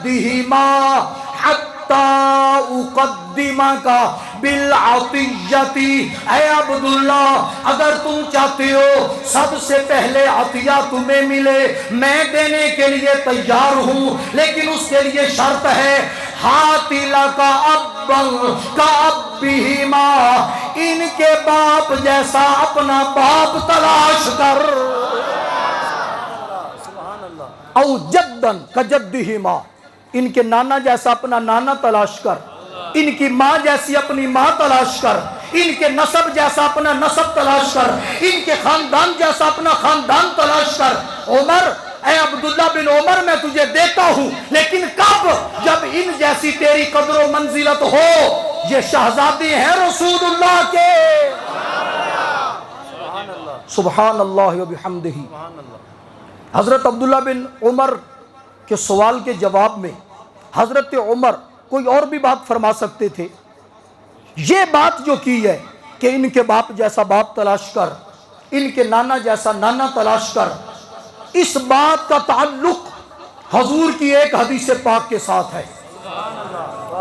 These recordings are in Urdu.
کجدہما حتی اقدمک بالعطیتی، اے عبداللہ اگر تم چاہتے ہو سب سے پہلے عطیہ تمہیں ملے، میں دینے کے لیے تیار ہوں، لیکن اس کے لیے شرط ہے ہاتھ لکا ابا کابہما، ان کے باپ جیسا اپنا باپ تلاش کر، او جدن کجدہما، ان کے نانا جیسا اپنا نانا تلاش کر، ان کی ماں جیسی اپنی ماں تلاش کر، ان کے نسب جیسا اپنا نسب تلاش کر، ان کے خاندان جیسا اپنا خاندان تلاش کر۔ عمر، اے عبداللہ بن عمر، میں تجھے دیتا ہوں، لیکن کب؟ جب ان جیسی تیری قدر و منزلت ہو۔ یہ شہزادے ہیں رسول اللہ کے، سبحان اللہ و بحمدہ۔ حضرت عبداللہ بن عمر کے سوال کے جواب میں حضرت عمر کوئی اور بھی بات فرما سکتے تھے، یہ بات جو کی ہے کہ ان کے باپ جیسا باپ تلاش کر، ان کے نانا جیسا نانا تلاش کر، اس بات کا تعلق حضور کی ایک حدیث پاک کے ساتھ ہے،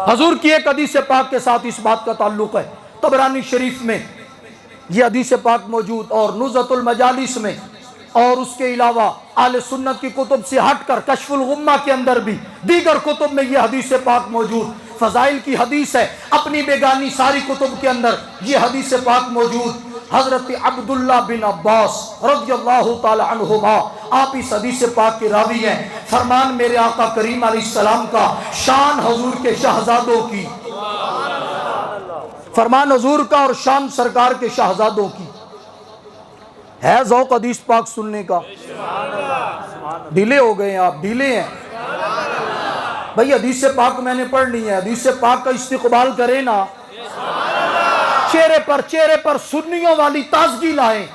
حضور کی ایک حدیث پاک کے ساتھ اس بات کا تعلق ہے۔ طبرانی شریف میں یہ حدیث پاک موجود، اور نزہۃ المجالس میں، اور اس کے علاوہ اہل سنت کی کتب سے ہٹ کر کشف الغمہ کے اندر بھی دیگر کتب میں یہ حدیث پاک موجود، فضائل کی حدیث ہے، اپنی بیگانی ساری کتب کے اندر یہ حدیث پاک موجود۔ حضرت عبداللہ بن عباس رضی اللہ تعالی عنہما، آپ اس حدیث پاک کے راوی ہیں، فرمان میرے آقا کریم علیہ السلام کا، شان حضور کے شہزادوں کی، فرمان حضور کا اور شان سرکار کے شہزادوں کی۔ ہے ذوق حدیث پاک سننے کا؟ ڈھیلے ہو گئے ہیں آپ، ڈھیلے ہیں بھئی، حدیث پاک میں نے پڑھنی ہے، حدیث پاک کا استقبال کریں نا، چہرے پر سنیوں والی تازگی لائیں،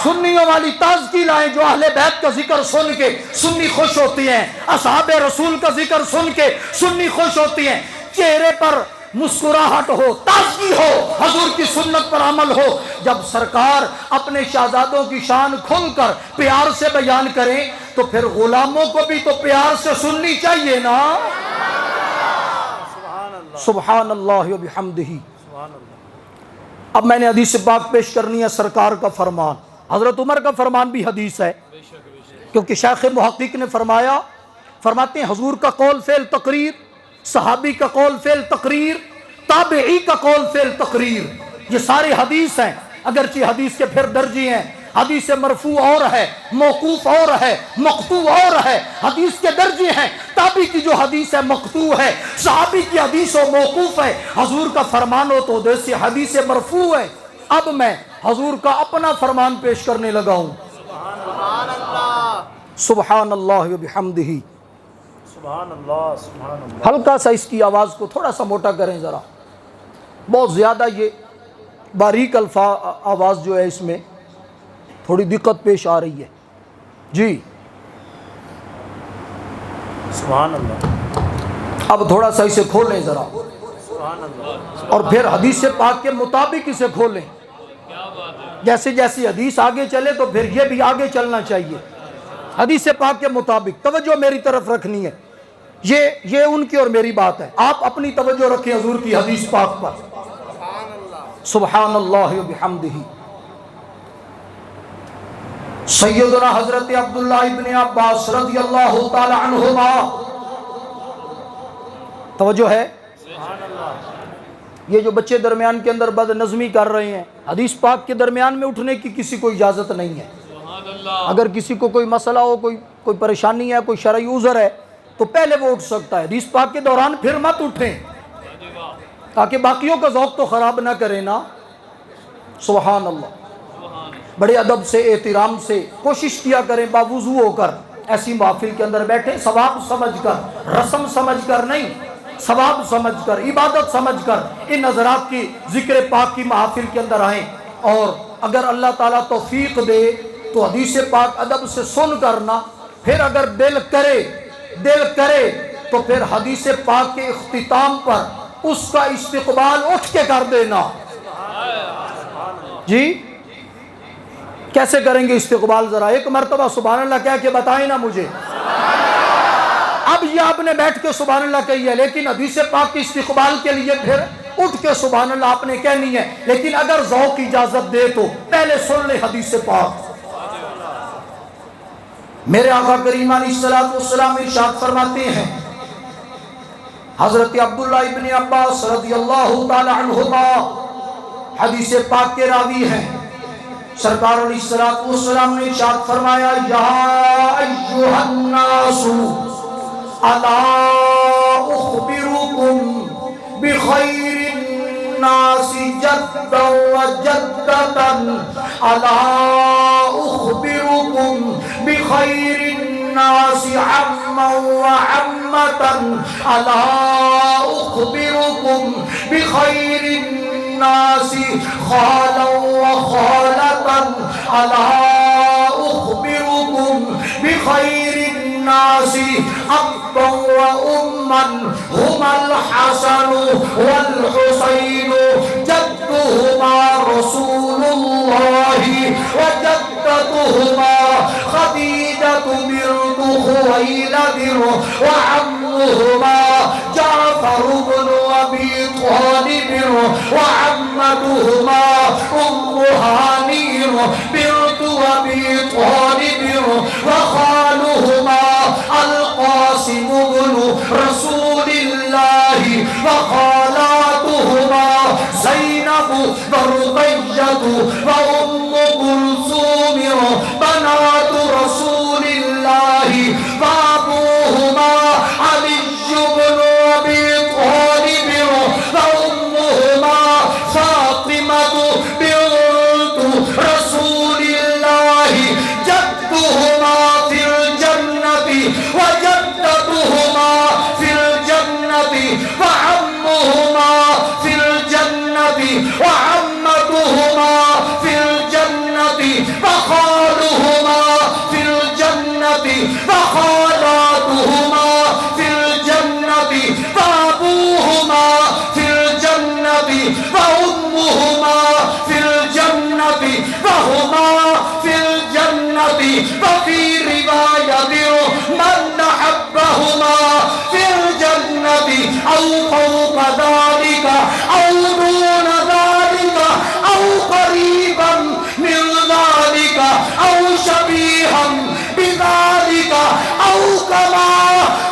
سنیوں والی تازگی لائیں، جو اہل بیت کا ذکر سن کے سنی خوش ہوتی ہیں، اصحاب رسول کا ذکر سن کے سنی خوش ہوتی ہیں، چہرے پر مسکراہٹ ہو، تازگی ہو، حضور کی سنت پر عمل ہو۔ جب سرکار اپنے شہزادوں کی شان کھل کر پیار سے بیان کریں تو پھر غلاموں کو بھی تو پیار سے سننی چاہیے نا۔ سبحان اللہ و بحمدہ۔ اب میں نے حدیث پاک پیش کرنی ہے، سرکار کا فرمان، حضرت عمر کا فرمان بھی حدیث ہے، کیونکہ شیخ محقق نے فرمایا، فرماتے ہیں حضور کا قول فعل تقریر، صحابی کا قول فعل تقریر، تابعی کا قول فعل تقریر، یہ سارے حدیث ہیں، اگرچہ حدیث کے پھر درجے ہیں، حدیث مرفوع اور ہے، موقوف اور ہے، مقطوع اور ہے، حدیث کے درجے ہیں، تابعی کی جو حدیث ہے مقطوع ہے، صحابی کی حدیث ہو موقوف ہے، حضور کا فرمان ہو تو جیسے حدیث مرفوع ہے۔ اب میں حضور کا اپنا فرمان پیش کرنے لگا ہوں، سبحان اللہ و بحمدہ۔ ہلکا سا اس کی آواز کو تھوڑا سا موٹا کریں ذرا، بہت زیادہ یہ باریک آواز جو ہے اس میں تھوڑی دقت پیش آ رہی ہے جی۔ سبحان اللہ۔ اب تھوڑا سا اسے کھولیں ذرا، اور پھر حدیث پاک کے مطابق اسے کھولیں، جیسے جیسی حدیث آگے چلے تو پھر یہ بھی آگے چلنا چاہیے حدیث پاک کے مطابق۔ توجہ میری طرف رکھنی ہے، یہ ان کی اور میری بات ہے، آپ اپنی توجہ رکھیں حضور کی حدیث پاک پر، سبحان اللہ و بحمدہ۔ سیدنا حضرت عبداللہ ابن عباس رضی اللہ تعالی عنہما، توجہ ہے، یہ جو بچے درمیان کے اندر بد نظمی کر رہے ہیں، حدیث پاک کے درمیان میں اٹھنے کی کسی کو اجازت نہیں ہے۔ اگر کسی کو کوئی مسئلہ ہو، کوئی پریشانی ہے، کوئی شرعی عذر ہے تو پہلے وہ اٹھ سکتا ہے، حدیث پاک کے دوران پھر مت اٹھیں، تاکہ باقیوں کا ذوق تو خراب نہ کرے نا۔ سبحان اللہ۔ بڑے ادب سے، احترام سے کوشش کیا کریں، باوضو ہو کر ایسی محفل کے اندر بیٹھیں، ثواب سمجھ کر، رسم سمجھ کر نہیں، ثواب سمجھ کر، عبادت سمجھ کر ان حضرات کی ذکر پاک کی محافل کے اندر آئیں، اور اگر اللہ تعالیٰ توفیق دے تو حدیث پاک ادب سے سن کرنا، پھر اگر دل کرے تو پھر حدیث پاک کے اختتام پر اس کا استقبال اٹھ کے کر دینا جی۔ کیسے کریں گے استقبال؟ ذرا ایک مرتبہ سبحان اللہ کہہ کے بتائیں نا مجھے۔ اب یہ آپ نے بیٹھ کے سبحان اللہ کہی ہے، لیکن حدیث پاک کی استقبال کے لیے پھر اٹھ کے سبحان اللہ آپ نے کہنی ہے، لیکن اگر ذوق اجازت دے تو پہلے سن لے حدیث پاک۔ میرے آقا کریم علیہ الصلوۃ والسلام ارشاد فرماتے ہیں، حضرت عبداللہ ابن عباس رضی اللہ تعالی عنہما حدیث پاک کے راوی ہیں، سرکار علیہ الصلوۃ والسلام نے ارشاد فرمایا، یا ایھا الناس الا اخبرکم بخیر الناس جدا وجدتا، الا اخبرکم بخیر الناس عما وعمتا، الا اخبرکم بخیر الناس خالا وخالتا، الا اخبرکم بخیر الناس ابا واما هما الحسن والحسين جدهما رسول الله وجدتهما خديجة بنت خويلد وعمهما جعفر بن أبي طالب وعمتهما هاني بنت أبي طالب وخالهما القاسم بن رسول الله وخالاتهما زينب ورقية وأم كلثوم بنات رسول الله وأبوهما علي بن أبي طالب وأمهما فاطمة بنت رسول الله جدهما في الجنة وجدتهما في الجنة وعمهما في الجنة وعمتهما في الجنة وخالهما في الجنة وخالاتهما في الجنة وأبوهما في الجنة وأمهما في الجنة وهما في الجنة، وفي رواية من أحبهما في الجنة أو فوق ذلك أو دون ذلك أو قريبا من ذلك أو شبيها بذلك أو كما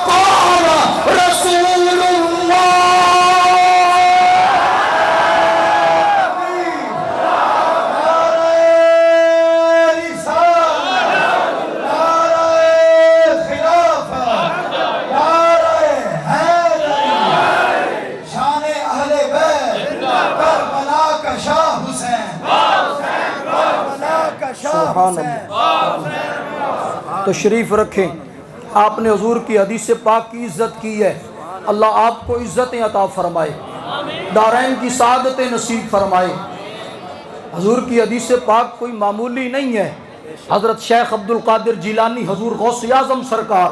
قال رسول الله۔ سبحان اللہ، تشریف رکھیں۔ آپ نے حضور کی حدیث پاک کی عزت کی ہے، اللہ آپ کو عزتیں عطا فرمائے، دارین کی سعادتیں نصیب فرمائے۔ حضور کی حدیث پاک کوئی معمولی نہیں ہے۔ حضرت شیخ عبد القادر جیلانی حضور غوث اعظم سرکار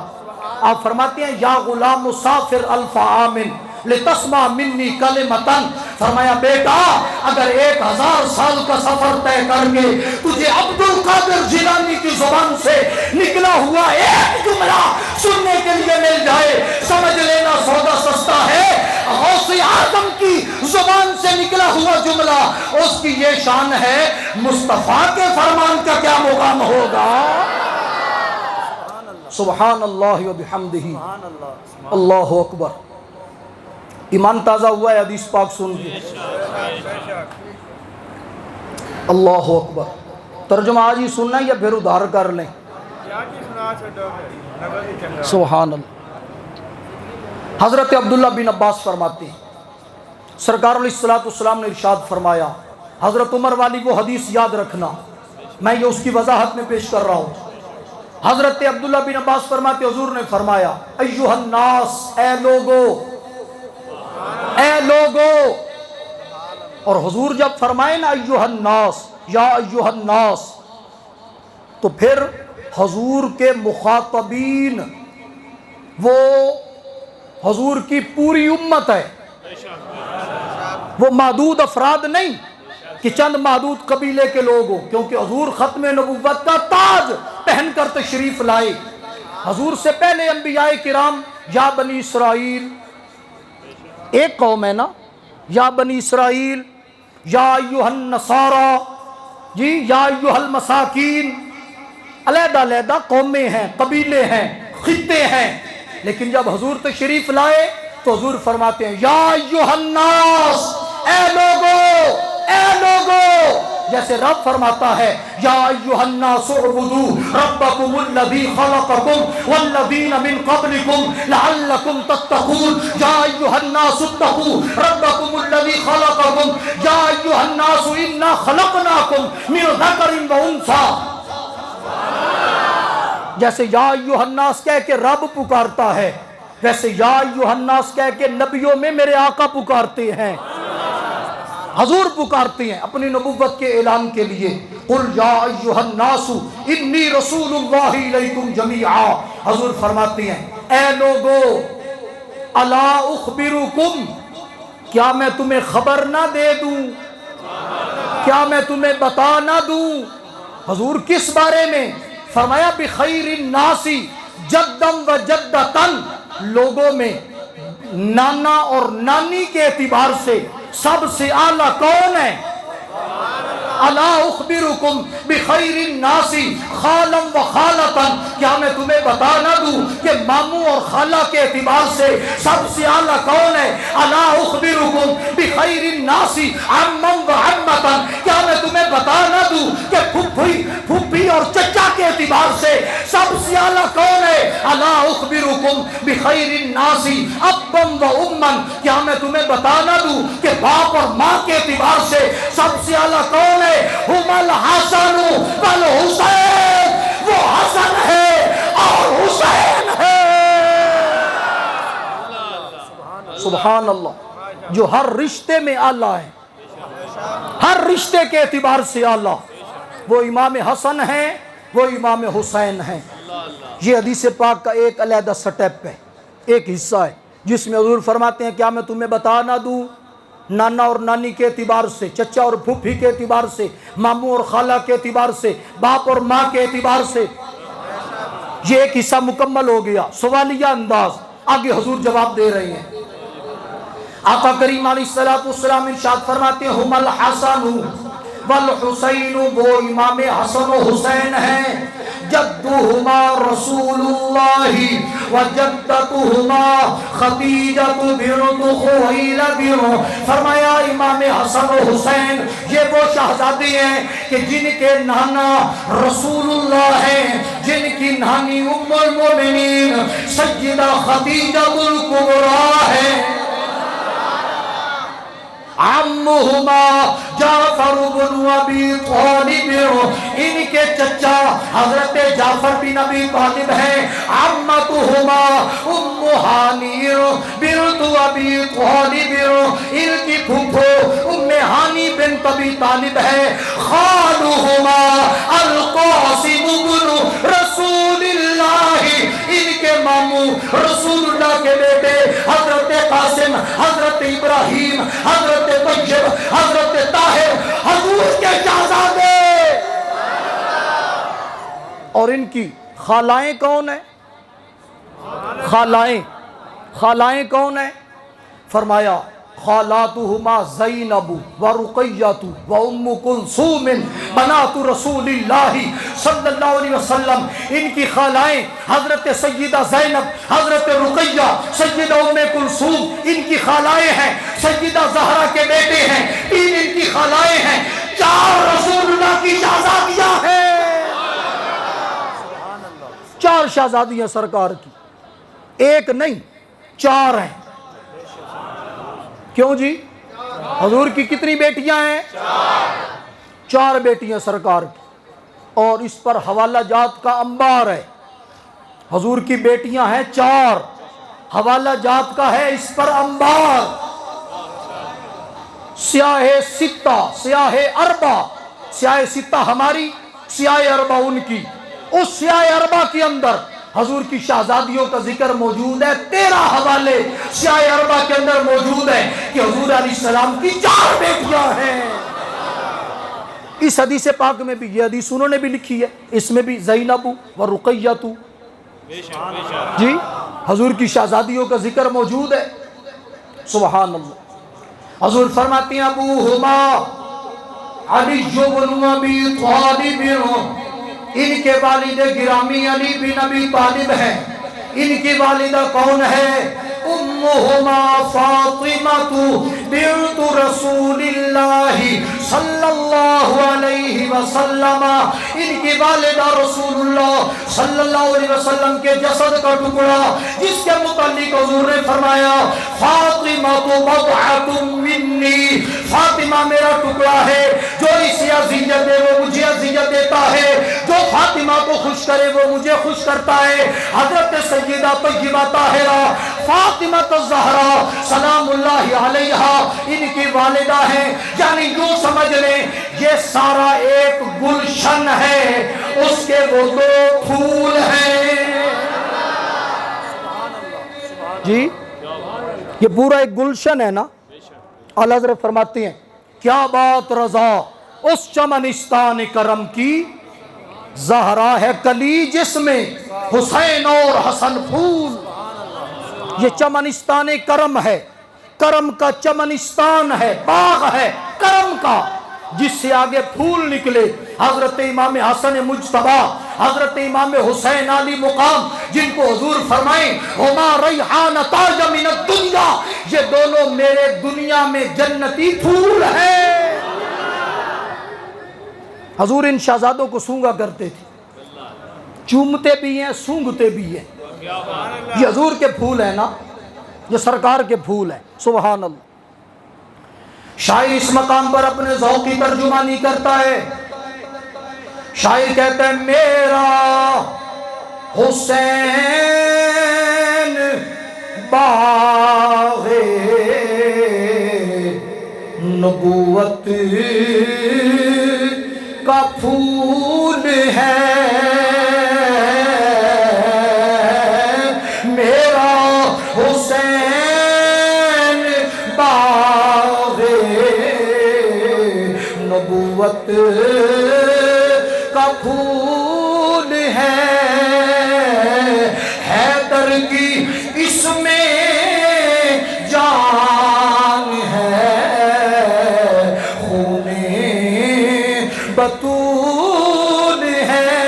آپ فرماتے ہیں، یا غلام مسافر الف عام لتسمع منی کلمتن، فرمایا بیٹا اگر 1000 سال کا سفر طے کر کے تجھے عبد القادر جیلانی کی زبان سے نکلا ہوا ایک جملہ سننے کے لیے مل جائے، سمجھ لینا سودا سستا ہے۔ غوث اعظم کی زبان سے نکلا ہوا جملہ، اس کی یہ شان ہے، مصطفیٰ کے فرمان کا کیا مقام ہوگا۔ سبحان اللہ و بحمدہ، اللہ اکبر۔ ایمان تازہ ہوا ہے حدیث پاک سن کے، اللہ اکبر۔ ترجمہ آج ہی سننا ہے یا پھر ادھار کر لیں؟ سبحان اللہ۔ حضرت عبداللہ بن عباس فرماتے ہیں، سرکار علیہ الصلوۃ والسلام نے ارشاد فرمایا، حضرت عمر والی وہ حدیث یاد رکھنا، میں یہ اس کی وضاحت میں پیش کر رہا ہوں۔ حضرت عبداللہ بن عباس فرماتے حضور نے فرمایا، ایھا الناس، اے لوگو، اے لوگو۔ اور حضور جب فرمائے نا ایھا الناس، یا ایھا الناس، تو پھر حضور کے مخاطبین وہ حضور کی پوری امت ہے، وہ محدود افراد نہیں کہ چند محدود قبیلے کے لوگ ہوں، کیونکہ حضور ختم نبوت کا تاج پہن کر تشریف لائے۔ حضور سے پہلے انبیاء کرام یا بنی اسرائیل، ایک قوم ہے نا، یا بنی اسرائیل، یا ایھا النصارى، جی یا ایھا المساکین، علیحدہ علیحدہ قومیں ہیں، قبیلے ہیں، خطے ہیں، لیکن جب حضور تشریف لائے تو حضور فرماتے ہیں یا ایھا الناس، اے لوگو، اے لوگو، جیسے رب فرماتا ہے یا ایھا الناس اعبدوا ربکم الذی خلقکم والذین من قبلکم لعلکم تتقون، یا ایھا الناس اتقوا ربکم الذی خلقکم، یا ایھا الناس انا خلقناکم من ذکر وانثی۔ جیسے یا ایھا الناس کہہ کے رب پکارتا ہے، ویسے یا ایھا الناس کہہ کے نبیوں میں میرے آقا پکارتے ہیں، حضور پکارتے ہیں اپنی نبوت کے اعلان کے لیے۔ قل یا ایھا الناس انی رسول اللہ الیکم جمیعا، حضور فرماتے ہیں اے لوگو، الا اخبرکم، کیا میں تمہیں خبر نہ دے دوں، کیا میں تمہیں بتا نہ دوں؟ حضور کس بارے میں؟ فرمایا بخیر الناس جدا و جدتن، لوگوں میں نانا اور نانی کے اعتبار سے سب سے اعلیٰ کون ہے؟ الا اخبرکم بخیر الناس خالا و خالتن، کیا میں تمہیں بتا نہ دوں کہ ماموں اور خالہ کے اعتبار سے سب سے اعلیٰ کون ہے؟ الا اخبرکم بخیر الناس عما و عمتن، کیا میں تمہیں بتا نہ دوں کہ پھپھی اور چچا کے اعتبار سے سب سے اعلیٰ کون ہے؟ الا اخبرکم بخیر الناس ابا و اما، کیا میں تمہیں بتا نہ دوں کہ باپ اور ماں کے اعتبار سے سب سے اعلیٰ کون ہے؟ ہم الحسن والحسین، وہ حسن ہے اور حسین ہے۔ سبحان اللہ، جو ہر رشتے میں اعلیٰ ہے، ہر رشتے کے اعتبار سے اعلیٰ، وہ امام حسن ہیں، وہ امام حسین ہیں۔ یہ حدیث پاک کا ایک علیحدہ سٹیپ ہے، ایک حصہ ہے جس میں حضور فرماتے ہیں کیا میں تمہیں بتا نہ دوں، نانا اور نانی کے اعتبار سے، چچا اور پھوپھی کے اعتبار سے، ماموں اور خالہ کے اعتبار سے، باپ اور ماں کے اعتبار سے۔ یہ ایک حصہ مکمل ہو گیا، سوالیہ انداز، آگے حضور جواب دے رہے ہیں۔ آقا کریم علیہ السلام ارشاد فرماتے ہیں ہم الحسن والحسین، وہ امام حسن و حسین ہیں، جدہما رسول اللہ وجدتہما خدیجۃ بنت خویلد، فرمایا امام حسن و حسین یہ وہ شہزادے ہیں کہ جن کے نانا رسول اللہ ہیں، جن کی نانی ام المومنین سیدہ خدیجہ الکبریٰ ہے، عمہما جعفر بن ابی طالب، ان کے چچا حضرت جعفر بن ابی طالب ہیں، عمتہما ام ہانی بنت ابی طالب، ان کی پھوپھو ام ہانی بنت ابی طالب ہے، خالہما القاسم بن رسول اللہ، ان کے ماموں رسول اللہ کے بیٹے حضرت قاسم، حضرت ابراہیم، حضرت طیب، حضرت طاہر، حضور کے شہزادے۔ اور ان کی خالائیں کون ہیں؟ خالائیں کون ہیں؟ فرمایا خالاتہما زینب و رقیۃ و ام کلثوم بنات رسول اللہ صلی اللہ علیہ وسلم، ان کی خالائیں حضرت سیدہ زینب، حضرت رقیہ، سیدہ ام کلثوم ان کی خالائیں ہیں، سیدہ زہرا کے بیٹے ہیں، تین ان کی خالائیں ہیں، چار رسول اللہ کی شہزادیاں ہیں، چار شہزادیاں سرکار کی، ایک نہیں چار ہیں۔ کیوں جی؟ حضور کی کتنی بیٹیاں ہیں؟ چار بیٹیاں سرکار کی، اور اس پر حوالہ جات کا انبار ہے۔ حضور کی بیٹیاں ہیں چار، حوالہ جات کا ہے اس پر انبار۔ سیاہ ستہ، سیاہ اربع، سیاہ ستہ ہماری، سیاہ اربع ان کی، اس سیاہ اربع کے اندر حضور کی شہزادیوں کا ذکر موجود ہے، 13 حوالے سیاہ اربع کے اندر موجود ہے کہ حضور علیہ السلام کی 4 بیٹیاں ہیں۔ اس حدیث پاک میں بھی یہ حدیث انہوں نے بھی لکھی ہے، اس میں بھی زینب و رقیۃ، جی حضور کی شہزادیوں کا ذکر موجود ہے، سبحان اللہ۔ حضور فرماتی ہیں ابوہما علی بن ابی طالب، ان کے والد گرامی علی بن ابی طالب ہیں۔ ان کی والدہ کون ہے؟ امہما فاطمہ بنت رسول اللہ صلی اللہ علیہ وسلم، ان کی والدہ رسول اللہ صلی اللہ علیہ وسلم کے جسد کا ٹکڑا، جس کے متعلق حضور نے فرمایا فاطمہ بضعۃ منی، فاطمہ میرا ٹکڑا ہے، جو اسے اذیت دے وہ مجھے اذیت دیتا ہے، جو فاطمہ کو خوش کرے وہ مجھے خوش کرتا ہے۔ حضرت سیدہ طیبہ طاہرہ فاطمہ الزہرا سلام اللہ علیہا ان کی والدہ ہیں، یعنی یوں سمجھ لیں یہ سارا ایک گلشن ہے، اس کے وہ دو پھول ہیں۔ جی یہ پورا ایک گلشن ہے نا۔ اعلیٰ حضرت فرماتی ہیں کیا بات رضا اس چمنستان کرم کی، زہرا ہے کلی جس میں حسین اور حسن پھول۔ یہ چمنستان کرم ہے، کرم کا چمنستان ہے، باغ ہے کرم کا، جس سے آگے پھول نکلے۔ حضرت امام حسن مجتبیٰ، حضرت امام حسین علی مقام، جن کو حضور فرمائیں ہما ریحان تاج من الدنیا، یہ دونوں میرے دنیا میں جنتی پھول ہیں۔ حضور ان شہزادوں کو سونگا کرتے تھے، چومتے بھی ہیں سونگتے بھی ہیں۔ یہ حضور کے پھول ہیں نا، یہ سرکار کے پھول ہیں، سبحان اللہ۔ شاعر اس مقام پر اپنے ذوق کی ترجمانی کرتا ہے، شاعر کہتا ہے میرا حسین باغ نبوت کا پھول ہے، میرا حسین باغ نبوت کا پھول ہے، حیدر کی اس میں جان ہے، خون بطول ہے،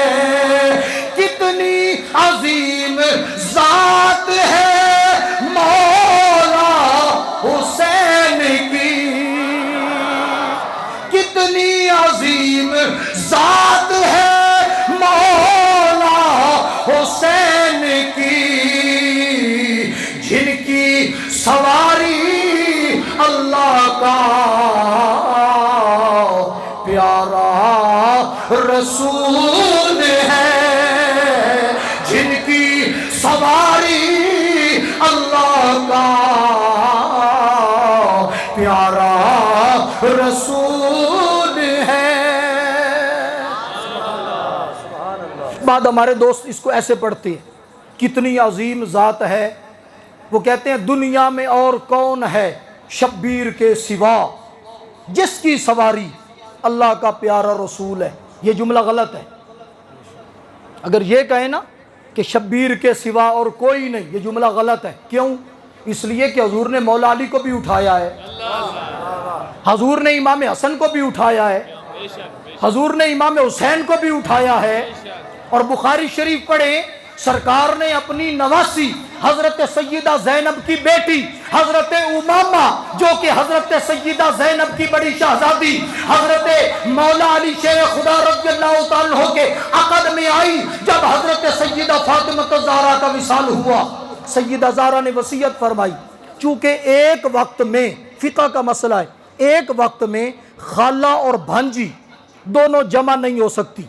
کتنی عظیم ذات ہے مولا حسین کی، کتنی عظیم ذات ہے مولا حسین کی، جن کی سواری اللہ کا پیارا رسول ہے، جن کی سواری اللہ کا پیارا رسول ہے۔ بعد ہمارے دوست اس کو ایسے پڑھتے ہیں کتنی عظیم ذات ہے، وہ کہتے ہیں دنیا میں اور کون ہے شبیر کے سوا، جس کی سواری اللہ کا پیارا رسول ہے۔ یہ جملہ غلط ہے، اگر یہ کہیں نا کہ شبیر کے سوا اور کوئی نہیں، یہ جملہ غلط ہے۔ کیوں؟ اس لیے کہ حضور نے مولا علی کو بھی اٹھایا ہے، حضور نے امام حسن کو بھی اٹھایا ہے، حضور نے امام حسین کو بھی اٹھایا ہے۔ اور بخاری شریف پڑھیں، سرکار نے اپنی نواسی حضرت سیدہ زینب کی بیٹی حضرت امامہ، جو کہ حضرت سیدہ زینب کی بڑی شہزادی حضرت مولا علی شیر خدا رضی اللہ تعالیٰ عنہ کے عقد میں آئی، جب حضرت سیدہ فاطمہ الزہرا کا وصال ہوا، سیدہ زہرا نے وصیت فرمائی، چونکہ ایک وقت میں فقہ کا مسئلہ ہے، ایک وقت میں خالہ اور بھانجی دونوں جمع نہیں ہو سکتی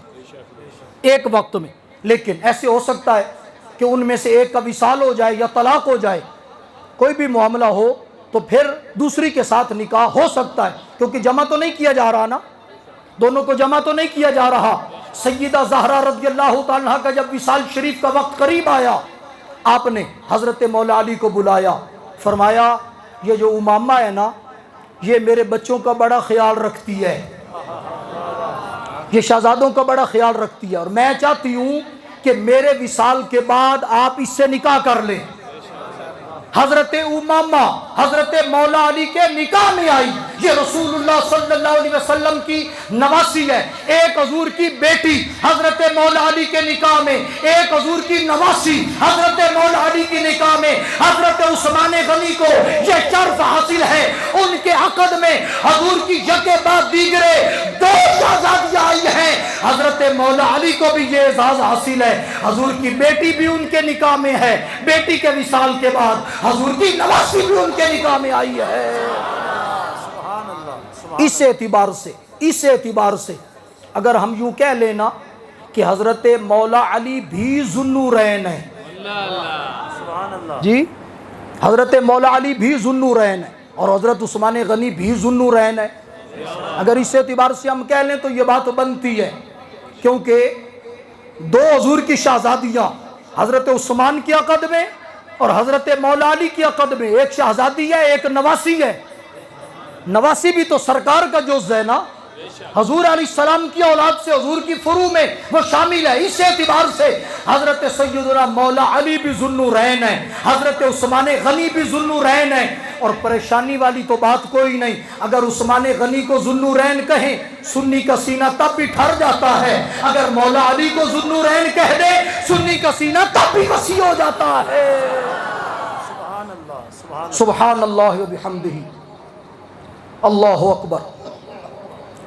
ایک وقت میں، لیکن ایسے ہو سکتا ہے کہ ان میں سے ایک کا وصال ہو جائے یا طلاق ہو جائے، کوئی بھی معاملہ ہو تو پھر دوسری کے ساتھ نکاح ہو سکتا ہے، کیونکہ جمع تو نہیں کیا جا رہا نا، دونوں کو جمع تو نہیں کیا جا رہا۔ سیدہ زہرا رضی اللہ تعالیٰ کا جب وصال شریف کا وقت قریب آیا، آپ نے حضرت مولا علی کو بلایا، فرمایا یہ جو امامہ ہے نا، یہ میرے بچوں کا بڑا خیال رکھتی ہے، یہ شہزادوں کا بڑا خیال رکھتی ہے، اور میں چاہتی ہوں کہ میرے وصال کے بعد آپ اس سے نکاح کر لیں۔ حضرت امامہ حضرت مولا علی کے نکاح میں آئی. یہ رسول اللہ صلی اللہ علیہ وسلم کی نواسی ہے. ایک حضور کی بیٹی حضرت مولا علی کے نکاح میں, ایک حضور کی نواسی حضرت مولا علی کی نکاح میں. حضرت عثمان غنی کو یہ شرف حاصل ہے, ان کے عقد میں حضور کی یکے بعد دیگرے 2 شہزادیاں آئی ہیں. حضرت مولا علی کو بھی یہ اعزاز حاصل ہے, حضور کی بیٹی بھی ان کے نکاح میں ہے. بیٹی کے وصال کے بعد حضور کی نواسی بھی ان کے نکاح میں آئی ہے. اس اعتبار سے اگر ہم یوں کہہ لینا کہ حضرت مولا علی بھی ذوالنورین ہے, جی حضرت مولا علی بھی ذوالنورین ہے اور حضرت عثمان غنی بھی ذوالنورین ہے, اگر اس اعتبار سے ہم کہہ لیں تو یہ بات بنتی ہے, کیونکہ 2 حضور کی شہزادیاں حضرت عثمان کی عقد میں اور حضرت مولا علی کی عقد میں, ایک شہزادی ہے ایک نواسی ہے. نواسی بھی تو سرکار کا جز ہے نا, حضور علیہ السلام کی اولاد سے حضور کی فروع میں وہ شامل ہے. اس اعتبار سے حضرت سیدنا مولا علی بھی ذوالنورین ہے, حضرت عثمان غنی بھی ذوالنورین ہے. اور پریشانی والی تو بات کوئی نہیں, اگر عثمان غنی کو ذوالنورین کہیں سنی کا سینہ تب بھی ٹھر جاتا ہے, اگر مولا علی کو ذوالنورین کہہ دے سنی کا سینہ تب بھی وسیع ہو جاتا ہے. سبحان اللہ و بحمدہ, اللہ اکبر.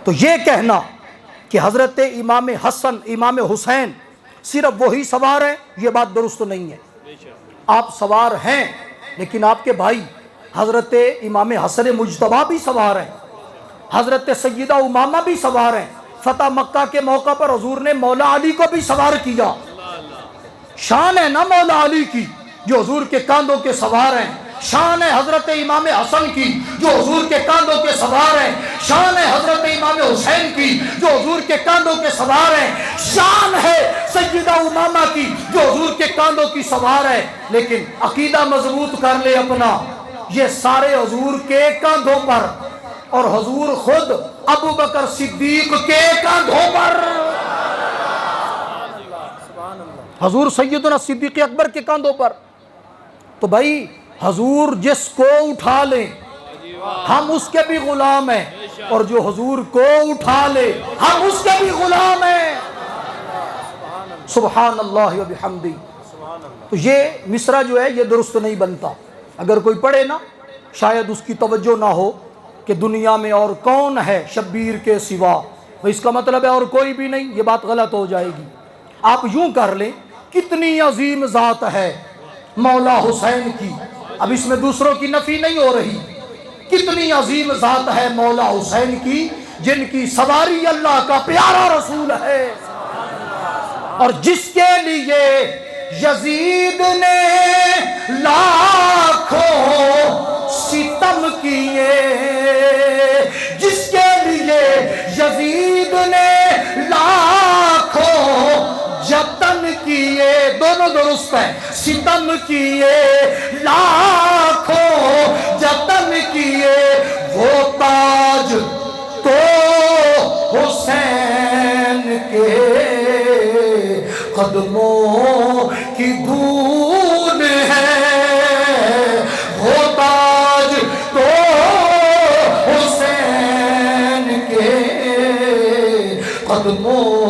تو یہ کہنا کہ حضرت امام حسن امام حسین صرف وہی سوار ہیں, یہ بات درست نہیں ہے. آپ سوار ہیں لیکن آپ کے بھائی حضرت امام حسن مجتبیٰ بھی سوار ہیں, حضرت سیدہ امامہ بھی سوار ہیں. فتح مکہ کے موقع پر حضور نے مولا علی کو بھی سوار کیا. شان ہے نا مولا علی کی جو حضور کے کاندھوں کے سوار ہیں, شان ہے حضرت امام حسن کی جو حضور کے کاندھوں کے سوار ہیں, شان ہے حضرت امام حسین کی جو حضور کے کاندھوں کے سوار ہیں, شان ہے سیدہ امامہ کی جو حضور کے کاندھوں کی سوار ہے. لیکن عقیدہ مضبوط کر لے اپنا, یہ سارے حضور کے کاندھوں پر اور حضور خود ابو بکر صدیق کے کاندھوں پر, حضور سیدنا صدیق اکبر کے کاندھوں پر. تو بھائی حضور جس کو اٹھا لیں ہم اس کے بھی غلام ہیں, اور جو حضور کو اٹھا لے ہم اس کے بھی غلام ہیں. سبحان اللہ و بحمدہ. تو یہ مصرع جو ہے یہ درست نہیں بنتا. اگر کوئی پڑھے نا شاید اس کی توجہ نہ ہو کہ دنیا میں اور کون ہے شبیر کے سوا, اس کا مطلب ہے اور کوئی بھی نہیں, یہ بات غلط ہو جائے گی. آپ یوں کر لیں کتنی عظیم ذات ہے مولا حسین کی, اب اس میں دوسروں کی نفی نہیں ہو رہی, کتنی عظیم ذات ہے مولا حسین کی جن کی سواری اللہ کا پیارا رسول ہے, اور جس کے لیے یزید نے لاکھوں ستم کیے, جس کے لیے یزید نے لاکھوں جتن کیے, دونوں درست ہیں, ستم کیے لاکھوں جتن کیے, وہ تاج تو حسین کے قدموں کی دھول ہے, وہ تاج تو حسین کے قدموں